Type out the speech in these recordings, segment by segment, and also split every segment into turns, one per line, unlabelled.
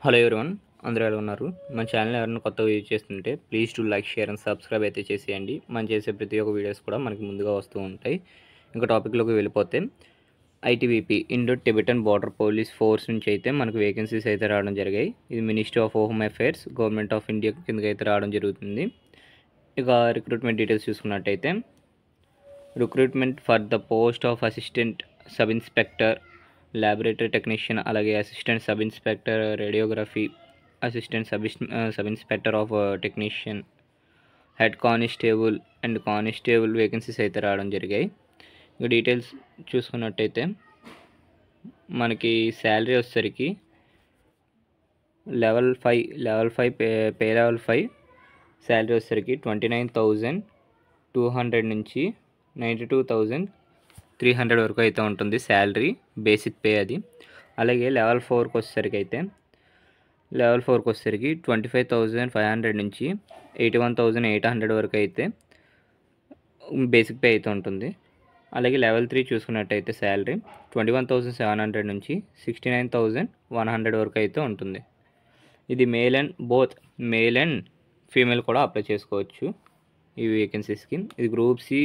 Hello everyone, అందరూ ఎలా ఉన్నారు? మన ఛానల్ ఎవరైనా కొత్తగా యూజ్ చేస్తుంటే please to like, share and subscribe అయితే చేసేయండి. మనం చేసే ప్రతి ఒక్క వీడియోస్ కూడా మనకి ముందుగా వస్తూ ఉంటాయి. ఇంకా టాపిక్లోకి వెళ్ళిపోతే ITBP Indo Tibetan border police force నుంచి అయితే మనకు వేకెన్సీస్ అయితే రావడం జరిగాయి. ఇది ministry of home affairs, government of India కిందకి అయితే రావడం జరుగుతుంది. ఇక రిక్రూట్మెంట్ డీటెయిల్స్ చూసుకున్నట్టయితే recruitment for the post of assistant sub inspector, laboratory technician, అలాగే assistant sub inspector radiography, assistant sub inspector of technician, head constable and constable vacancies అయితే రావడం జరిగాయి. ఇక డీటెయిల్స్ చూసుకున్నట్టయితే మనకి శాలరీ వచ్చేసరికి లెవెల్ 5 పే లెవెల్ 5 శాలరీ వచ్చేసరికి 29,200 నుంచి 92,300 వరకు అయితే ఉంటుంది శాలరీ, బేసిక్ పే అది. అలాగే లెవెల్ 4కి వచ్చేసరికి 25,500 నుంచి 81,800 వరకు అయితే బేసిక్ పే అయితే ఉంటుంది. అలాగే లెవెల్ 3 చూసుకున్నట్టయితే శాలరీ 21,700 నుంచి 69,100 వరకు అయితే ఉంటుంది. ఇది మేల్ అండ్ ఫీమేల్ కూడా అప్లై చేసుకోవచ్చు ఈ వేకెన్సీస్కి. ఇది group C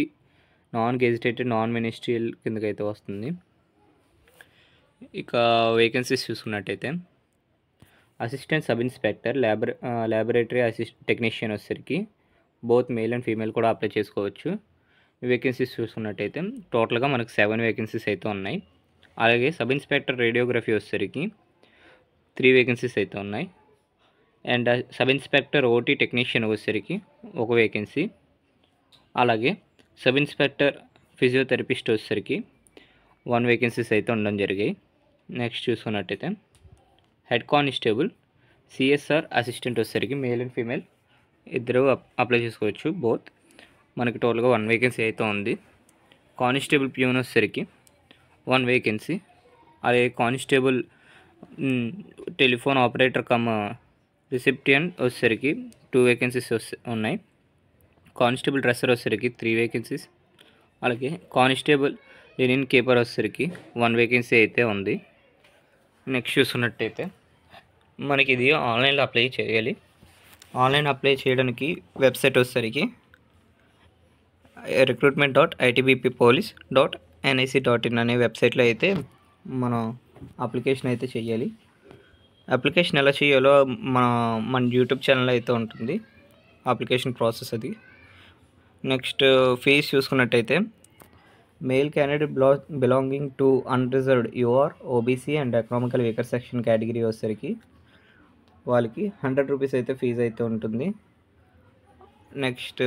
non gazetted non ministerial కిందకైతే వస్తుంది. ఇక వేకెన్సీస్ చూసుకున్నట్టయితే assistant sub inspector, laboratory technician వచ్చేసరికి బోత్ మేల్ అండ్ ఫీమేల్ కూడా అప్లై చేసుకోవచ్చు. ఈ వేకెన్సీస్ చూసుకున్నట్టయితే టోటల్గా మనకు 7 వేకెన్సీస్ అయితే ఉన్నాయి. అలాగే సబ్ ఇన్స్పెక్టర్ రేడియోగ్రఫీ వచ్చేసరికి 3 వేకెన్సీస్ అయితే ఉన్నాయి. And sub inspector OT technician వచ్చేసరికి 1 వేకెన్సీ. అలాగే సబ్ ఇన్స్పెక్టర్ ఫిజియోథెరపిస్ట్ వచ్చేసరికి 1 వేకెన్సీస్ అయితే ఉండడం జరిగాయి. నెక్స్ట్ చూసుకున్నట్టయితే హెడ్ కానిస్టేబుల్, సిఎస్ఆర్ అసిస్టెంట్ వచ్చేసరికి మేల్ అండ్ ఫీమేల్ ఇద్దరు అప్లై చేసుకోవచ్చు బోత్. మనకి టోటల్గా 1 వేకెన్సీ అయితే ఉంది. కానిస్టేబుల్ ప్యూన్ వచ్చేసరికి 1 వేకెన్సీ. అలాగే కానిస్టేబుల్ టెలిఫోన్ ఆపరేటర్ కమ్ రిసిప్టియన్ వచ్చేసరికి 2 వేకెన్సీస్ ఉన్నాయి. కానిస్టేబుల్ డ్రెస్సర్ వచ్చేసరికి 3 వేకెన్సీస్. అలాగే కానిస్టేబుల్ లెనిన్ కీపర్ వచ్చేసరికి 1 వేకెన్సీ అయితే ఉంది. నెక్స్ట్ చూసుకున్నట్టయితే మనకి ఇది ఆన్లైన్లో అప్లై చేయాలి. ఆన్లైన్ అప్లై చేయడానికి వెబ్సైట్ వచ్చేసరికి recruitment.itbppolice.nic.in అనే వెబ్సైట్లో అయితే మనం అప్లికేషన్ అయితే చేయాలి. అప్లికేషన్ ఎలా చేయాలో మన యూట్యూబ్ ఛానల్ అయితే ఉంటుంది అప్లికేషన్ ప్రాసెస్ అది. నెక్స్ట్ ఫీజ్ చూసుకున్నట్టయితే male candidate belonging to unreserved UR, OBC and economical weaker section category వచ్చేసరికి వాళ్ళకి 100 రూపీస్ అయితే ఫీజు అయితే ఉంటుంది. Next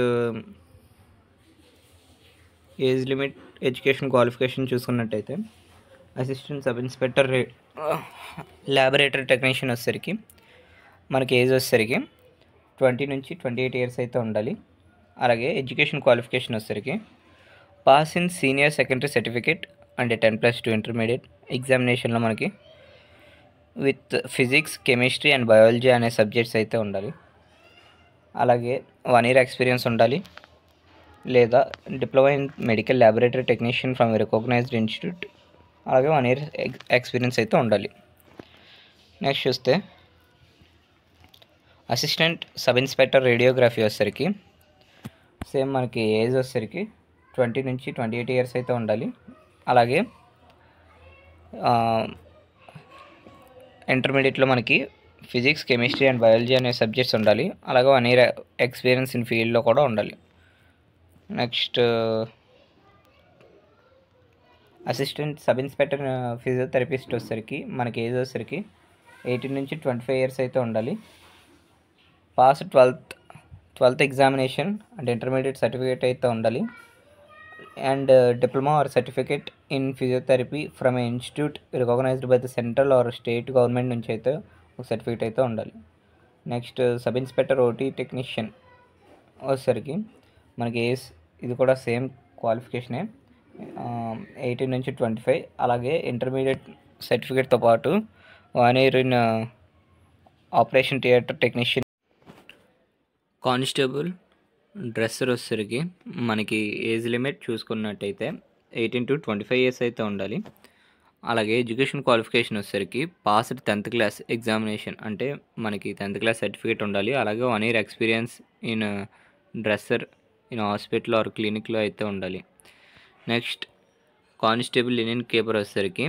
age limit, education qualification చూసుకున్నట్టయితే assistant sub inspector laboratory technician వచ్చేసరికి మనకి ఏజ్ వచ్చేసరికి 20 నుంచి 28 ఇయర్స్ అయితే ఉండాలి. అలాగే ఎడ్యుకేషన్ క్వాలిఫికేషన్ వచ్చేసరికి pass in senior secondary certificate and 10+2 intermediate ఎగ్జామినేషన్లో మనకి with physics, chemistry and biology అనే సబ్జెక్ట్స్ అయితే ఉండాలి. అలాగే 1 ఇయర్ ఎక్స్పీరియన్స్ ఉండాలి, లేదా diploma in medical laboratory technician from recognised institute, అలాగే 1 ఇయర్ ఎక్స్పీరియన్స్ అయితే ఉండాలి. నెక్స్ట్ చూస్తే అసిస్టెంట్ సబ్ ఇన్స్పెక్టర్ రేడియోగ్రఫీ వచ్చేసరికి సేమ్ మనకి ఏజ్ వచ్చేసరికి 20 నుంచి 28 ఇయర్స్ అయితే ఉండాలి. అలాగే ఇంటర్మీడియట్లో మనకి ఫిజిక్స్, కెమిస్ట్రీ అండ్ బయాలజీ అనే సబ్జెక్ట్స్ ఉండాలి. అలాగే 1 ఇయర్ ఎక్స్పీరియన్స్ ఇన్ ఫీల్డ్లో కూడా ఉండాలి. Next assistant sub inspector physiotherapist వచ్చేసరికి మనకి ఏజ్ వచ్చేసరికి 18 నుంచి 25 ఇయర్స్ అయితే ఉండాలి. Pass 12th examination and intermediate certificate అయితే ఉండాలి. And diploma or certificate in physiotherapy from a institute recognised by the central or state government నుంచి అయితే ఒక సర్టిఫికేట్ అయితే ఉండాలి. Next sub inspector OT technician వచ్చేసరికి మనకి ఏజ్ ఇది కూడా సేమ్ క్వాలిఫికేషనే, 18 నుంచి 25. అలాగే ఇంటర్మీడియట్ సర్టిఫికేట్తో పాటు 1 year in operation theatre technician. Constable dresser వచ్చేసరికి మనకి ఏజ్ లిమిట్ చూసుకున్నట్టయితే 18 to 25 ఇయర్స్ అయితే ఉండాలి. అలాగే ఎడ్యుకేషన్ క్వాలిఫికేషన్ వచ్చేసరికి పాస్డ్ 10th క్లాస్ ఎగ్జామినేషన్, అంటే మనకి 10th క్లాస్ సర్టిఫికేట్ ఉండాలి. అలాగే 1 year experience in dresser in hospital or క్లినిక్లో అయితే ఉండాలి. నెక్స్ట్ కానిస్టేబుల్ లినియన్ కీపర్ వచ్చేసరికి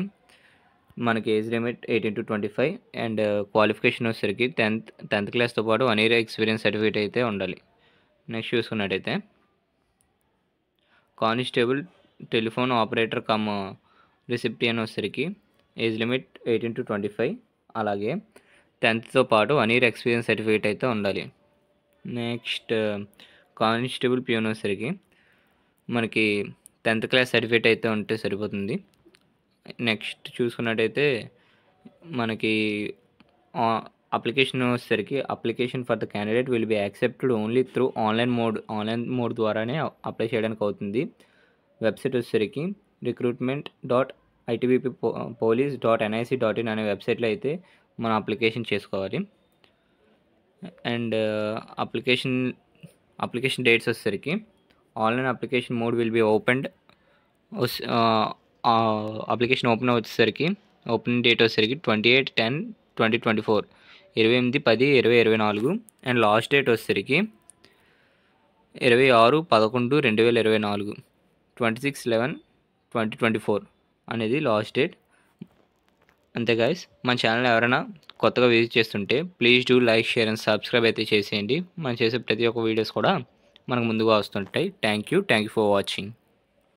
మనకి ఏజ్ లిమిట్ 18 to 25 అండ్ క్వాలిఫికేషన్ వచ్చేసరికి 10th క్లాస్తో పాటు 1 year ఎక్స్పీరియన్స్ సర్టిఫికేట్ అయితే ఉండాలి. నెక్స్ట్ చూసుకున్నట్టయితే కానిస్టేబుల్ టెలిఫోన్ ఆపరేటర్ కమ్ రిసిప్టియన్ వచ్చేసరికి ఏజ్ లిమిట్ 18 to 25, అలాగే 10th పాటు 1 year ఎక్స్పీరియన్స్ సర్టిఫికేట్ అయితే ఉండాలి. నెక్స్ట్ కానిస్టేబుల్ పియోన్ వచ్చేసరికి మనకి 10th క్లాస్ సర్టిఫికేట్ అయితే ఉంటే సరిపోతుంది. నెక్స్ట్ చూసుకున్నట్టయితే మనకి అప్లికేషన్ వచ్చేసరికి application for the candidate will be accepted only through online mode ద్వారానే అప్లై చేయడానికి అవుతుంది. వెబ్సైట్ వచ్చేసరికి recruitment.itbppolice.nic.in అనే వెబ్సైట్లో అయితే మనం అప్లికేషన్ చేసుకోవాలి. అండ్ అప్లికేషన్ డేట్స్ వచ్చేసరికి online application mode will be opened. Application opening date వచ్చేసరికి 28/10/2024, 28/10/2024. అండ్ లాస్ట్ డేట్ వచ్చేసరికి 26/11/2024, 26/11/2024 అనేది లాస్ట్ డేట్. అంతే గైస్, మన ఛానల్ ఎవరైనా కొత్తగా విజిట్ చేస్తుంటే please do like, share and subscribe అయితే చేసేయండి. మనం చేసే ప్రతి ఒక్క వీడియోస్ కూడా మనకు ముందుగా వస్తుంటాయి. Thank you for watching.